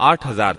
8000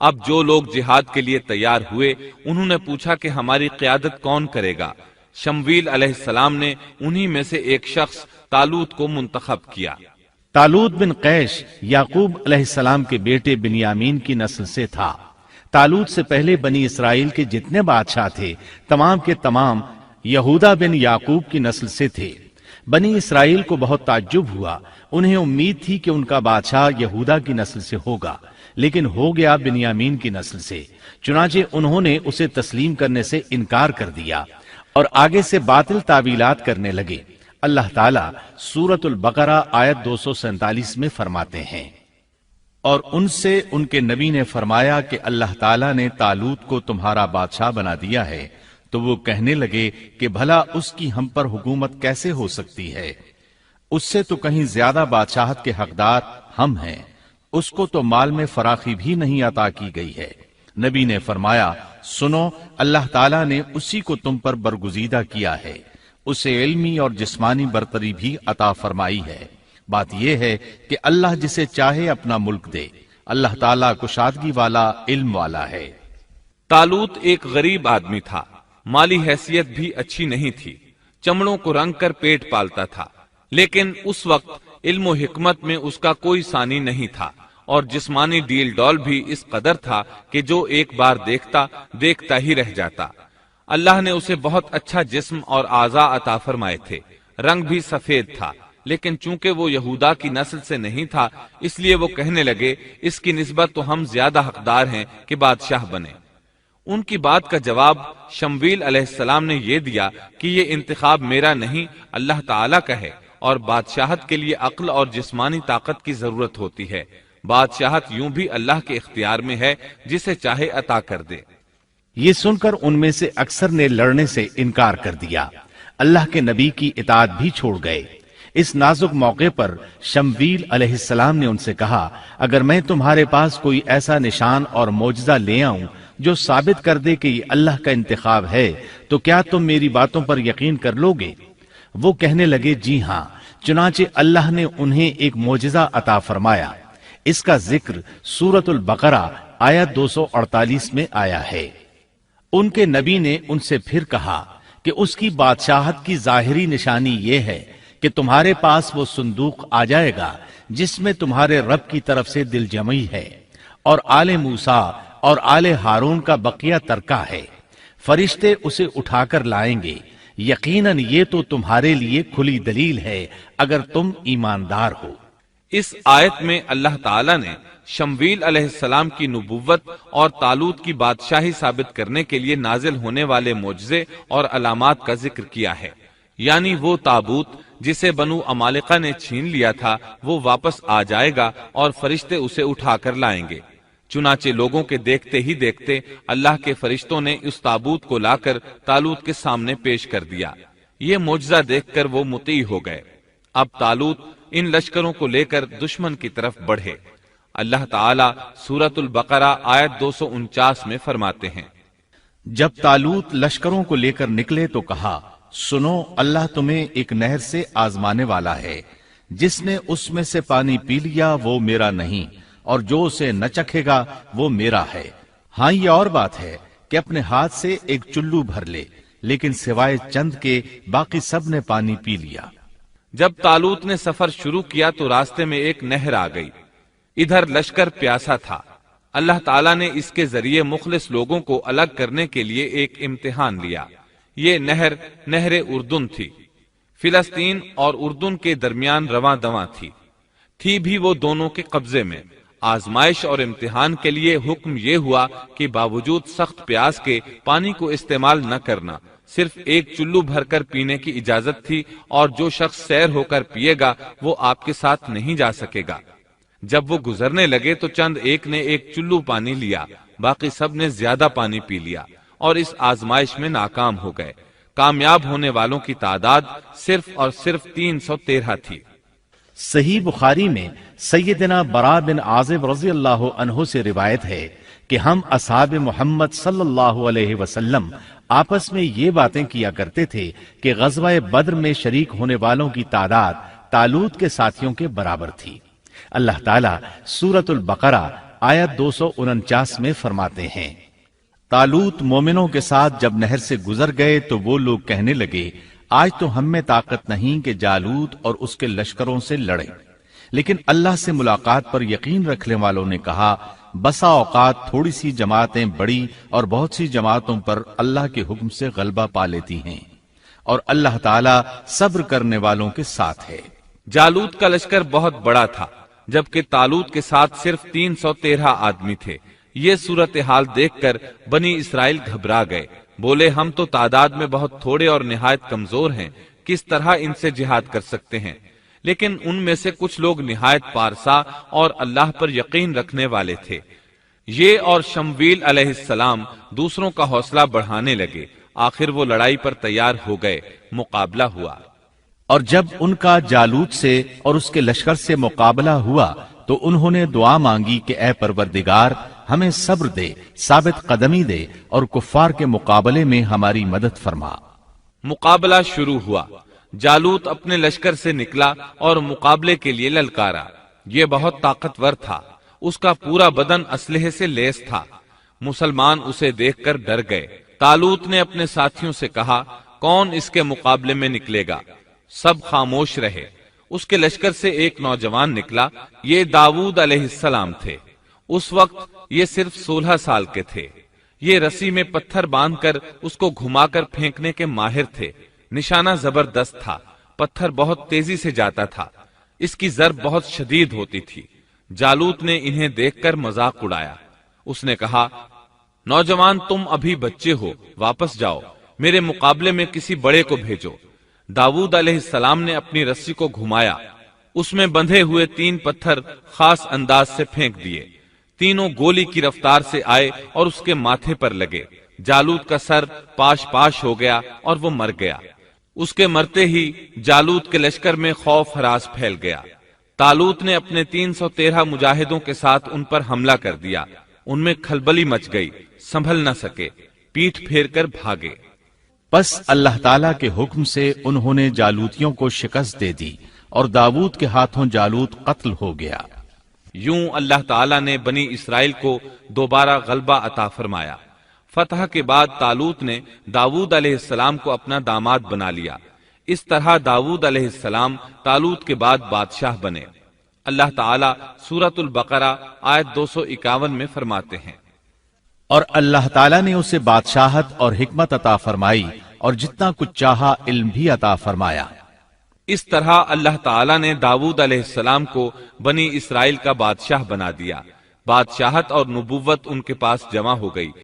اب جو لوگ جہاد کے لیے تیار ہوئے انہوں نے پوچھا کہ ہماری قیادت کون کرے گا؟ شمویل علیہ السلام نے انہی میں سے ایک شخص طالوت کو منتخب کیا۔ طالوت بن قیش یعقوب علیہ السلام کے بیٹے بنیامین کی نسل سے تھا۔ طالوت سے پہلے بنی اسرائیل کے جتنے بادشاہ تھے تمام کے تمام یہودا بن یعقوب کی نسل سے تھے۔ بنی اسرائیل کو بہت تعجب ہوا، انہیں امید تھی کہ ان کا بادشاہ یہودا کی نسل سے ہوگا، لیکن ہو گیا بنیامین کی نسل سے۔ چنانچہ انہوں نے اسے تسلیم کرنے سے انکار کر دیا اور آگے سے باطل تعویلات کرنے لگے۔ اللہ تعالیٰ سورۃ البقرہ آیت 247 میں فرماتے ہیں، اور ان سے ان کے نبی نے فرمایا کہ اللہ تعالیٰ نے طالوت کو تمہارا بادشاہ بنا دیا ہے، تو وہ کہنے لگے کہ بھلا اس کی ہم پر حکومت کیسے ہو سکتی ہے؟ اس سے تو کہیں زیادہ بادشاہت کے حقدار ہم ہیں، اس کو تو مال میں فراخی بھی نہیں عطا کی گئی ہے۔ نبی نے فرمایا، سنو، اللہ تعالیٰ نے اسی کو تم پر برگزیدہ کیا ہے، اسے علمی اور جسمانی برتری بھی عطا فرمائی ہے۔ بات یہ ہے کہ اللہ جسے چاہے اپنا ملک دے، اللہ تعالیٰ کشادگی والا، علم والا ہے۔ طالوت ایک غریب آدمی تھا، مالی حیثیت بھی اچھی نہیں تھی، چمڑوں کو رنگ کر پیٹ پالتا تھا، لیکن اس وقت علم و حکمت میں اس کا کوئی ثانی نہیں تھا، اور جسمانی ڈیل ڈول بھی اس قدر تھا کہ جو ایک بار دیکھتا ہی رہ جاتا۔ اللہ نے اسے بہت اچھا جسم اور اعضاء عطا فرمائے تھے، رنگ بھی سفید تھا، لیکن چونکہ وہ یہودا کی نسل سے نہیں تھا، اس لیے وہ کہنے لگے اس کی نسبت تو ہم زیادہ حقدار ہیں کہ بادشاہ بنے۔ ان کی بات کا جواب شمویل علیہ السلام نے یہ دیا کہ یہ انتخاب میرا نہیں، اللہ تعالیٰ کا ہے، اور بادشاہت کے لیے عقل اور جسمانی طاقت کی ضرورت ہوتی ہے۔ بادشاہت یوں بھی اللہ کے اختیار میں ہے، جسے چاہے عطا کر دے۔ یہ سن کر ان میں سے اکثر نے لڑنے سے انکار کر دیا، اللہ کے نبی کی اطاعت بھی چھوڑ گئے۔ اس نازک موقع پر شمویل علیہ السلام نے ان سے کہا، اگر میں تمہارے پاس کوئی ایسا نشان اور معجزہ لے آؤں جو ثابت کر دے کہ یہ اللہ کا انتخاب ہے، تو کیا تم میری باتوں پر یقین کر لو گے؟ وہ کہنے لگے، جی ہاں۔ چنانچہ اللہ نے انہیں ایک معجزہ عطا فرمایا۔ اس کا ذکر سورۃ البقرہ آیت 248 میں آیا ہے۔ ان کے نبی نے ان سے پھر کہا کہ اس کی بادشاہت کی ظاہری نشانی یہ ہے کہ تمہارے پاس وہ صندوق آ جائے گا جس میں تمہارے رب کی طرف سے دل جمعی ہے، اور آل موسیٰ اور آل ہارون کا بقیہ ترکہ ہے۔ فرشتے اسے اٹھا کر لائیں گے، یقیناً یہ تو تمہارے لیے کھلی دلیل ہے اگر تم ایماندار ہو۔ اس آیت میں اللہ تعالیٰ نے شمویل علیہ السلام کی نبوت اور طالوت کی بادشاہی ثابت کرنے کے لیے نازل ہونے والے معجزے اور علامات کا ذکر کیا ہے، یعنی وہ تابوت جسے بنو عمالقہ نے چھین لیا تھا وہ واپس آ جائے گا اور فرشتے اسے اٹھا کر لائیں گے۔ چنانچہ لوگوں کے دیکھتے ہی دیکھتے اللہ کے فرشتوں نے اس تابوت کو لا کر طالوت کے سامنے پیش کر دیا۔ یہ معجزہ دیکھ کر وہ مطیع ہو گئے۔ اب طالوت ان لشکروں کو لے کر دشمن کی طرف بڑھے۔ اللہ تعالیٰ سورۃ البقرہ آیت 249 میں فرماتے ہیں، جب طالوت لشکروں کو لے کر نکلے تو کہا، سنو، اللہ تمہیں ایک نہر سے آزمانے والا ہے، جس نے اس میں سے پانی پی لیا وہ میرا نہیں، اور جو اسے نہ چکھے گا وہ میرا ہے۔ ہاں، یہ اور بات ہے کہ اپنے ہاتھ سے ایک چلو بھر لے، لیکن سوائے چند کے باقی سب نے پانی پی لیا۔ جب طالوت نے سفر شروع کیا تو راستے میں ایک نہر آ گئی، ادھر لشکر پیاسا تھا۔ اللہ تعالیٰ نے اس کے ذریعے مخلص لوگوں کو الگ کرنے کے لیے ایک امتحان لیا۔ یہ نہر اردن تھی، فلسطین اور اردن کے درمیان رواں دواں تھی بھی وہ دونوں کے قبضے میں۔ آزمائش اور امتحان کے لیے حکم یہ ہوا کہ باوجود سخت پیاس کے پانی کو استعمال نہ کرنا، صرف ایک چلو بھر کر پینے کی اجازت تھی، اور جو شخص سیر ہو کر پیے گا وہ آپ کے ساتھ نہیں جا سکے گا۔ جب وہ گزرنے لگے تو چند ایک نے ایک چلو پانی لیا، باقی سب نے زیادہ پانی پی لیا اور اس آزمائش میں ناکام ہو گئے۔ کامیاب ہونے والوں کی تعداد صرف اور صرف 313 تھی۔ صحیح بخاری میں سیدنا برا بن عازب رضی اللہ عنہ سے روایت ہے کہ ہم اصحاب محمد صلی اللہ علیہ وسلم آپس میں یہ باتیں کیا کرتے تھے کہ غزوہ بدر میں شریک ہونے والوں کی تعداد طالوت کے ساتھیوں کے برابر تھی۔ اللہ تعالیٰ سورۃ البقرہ آیت 249 میں فرماتے ہیں، طالوت مومنوں کے ساتھ جب نہر سے گزر گئے تو وہ لوگ کہنے لگے، آج تو ہم میں طاقت نہیں کہ جالوت اور اس کے لشکروں سے لڑیں۔ لیکن اللہ سے ملاقات پر یقین رکھنے والوں نے کہا، بسا اوقات تھوڑی سی جماعتیں بڑی اور بہت سی جماعتوں پر اللہ کے حکم سے غلبہ پا لیتی ہیں، اور اللہ تعالیٰ صبر کرنے والوں کے ساتھ ہے۔ جالوت کا لشکر بہت بڑا تھا، جبکہ طالوت کے ساتھ صرف 313 آدمی تھے۔ یہ صورتحال دیکھ کر بنی اسرائیل گھبرا گئے، بولے ہم تو تعداد میں بہت تھوڑے اور نہایت کمزور ہیں، کس طرح ان سے جہاد کر سکتے ہیں؟ لیکن ان میں سے کچھ لوگ نہایت پارسا اور اللہ پر یقین رکھنے والے تھے۔ یہ اور شمویل علیہ السلام دوسروں کا حوصلہ بڑھانے لگے، آخر وہ لڑائی پر تیار ہو گئے، مقابلہ ہوا۔ اور جب ان کا جالوت سے اور اس کے لشکر سے مقابلہ ہوا تو انہوں نے دعا مانگی کہ اے پروردگار ہمیں صبر دے، ثابت قدمی دے اور کفار کے مقابلے میں ہماری مدد فرما۔ مقابلہ شروع ہوا۔ جالوت اپنے لشکر سے نکلا اور مقابلے کے لیے للکارا۔ یہ بہت طاقتور تھا، اس کا پورا بدن اسلحے سے لیس تھا۔ مسلمان اسے دیکھ کر ڈر گئے۔ طالوت نے اپنے ساتھیوں سے کہا، کون اس کے مقابلے میں نکلے گا؟ سب خاموش رہے۔ اس کے لشکر سے ایک نوجوان نکلا، یہ داؤد علیہ السلام تھے۔ اس وقت یہ صرف 16 سال کے تھے۔ یہ رسی میں پتھر باندھ کر اس کو گھما کر پھینکنے کے ماہر تھے۔ نشانہ زبردست تھا، پتھر بہت تیزی سے جاتا تھا، اس کی ضرب بہت شدید ہوتی تھی۔ جالوت نے انہیں دیکھ کر مذاق اڑایا۔ اس نے کہا، نوجوان تم ابھی بچے ہو، واپس جاؤ، میرے مقابلے میں کسی بڑے کو بھیجو۔ داؤد علیہ السلام نے اپنی رسی کو گھمایا، اس میں بندھے ہوئے 3 پتھر خاص انداز سے پھینک دیے۔ تینوں گولی کی رفتار سے آئے اور اس کے ماتھے پر لگے۔ جالوت کا سر پاش پاش ہو گیا اور وہ مر گیا۔ اس کے مرتے ہی جالوت کے لشکر میں خوف ہراس پھیل گیا۔ طالوت نے اپنے 313 مجاہدوں کے ساتھ ان پر حملہ کر دیا۔ ان میں کھلبلی مچ گئی، سنبھل نہ سکے، پیٹھ پھیر کر بھاگے۔ پس اللہ تعالیٰ کے حکم سے انہوں نے جالوتیوں کو شکست دے دی اور داؤد کے ہاتھوں جالوت قتل ہو گیا۔ یوں اللہ تعالیٰ نے بنی اسرائیل کو دوبارہ غلبہ عطا فرمایا۔ فتح کے بعد طالوت نے داؤد علیہ السلام کو اپنا داماد بنا لیا۔ اس طرح داؤد علیہ السلام طالوت کے بعد بادشاہ بنے۔ اللہ تعالیٰ سورۃ البقرہ آیت 251 میں فرماتے ہیں، اور اللہ تعالیٰ نے اسے بادشاہت اور حکمت عطا فرمائی اور جتنا کچھ چاہا علم بھی عطا فرمایا۔ اس طرح اللہ تعالیٰ نے داؤد علیہ السلام کو بنی اسرائیل کا بادشاہ بنا دیا۔ بادشاہت اور نبوت ان کے پاس جمع ہو گئی۔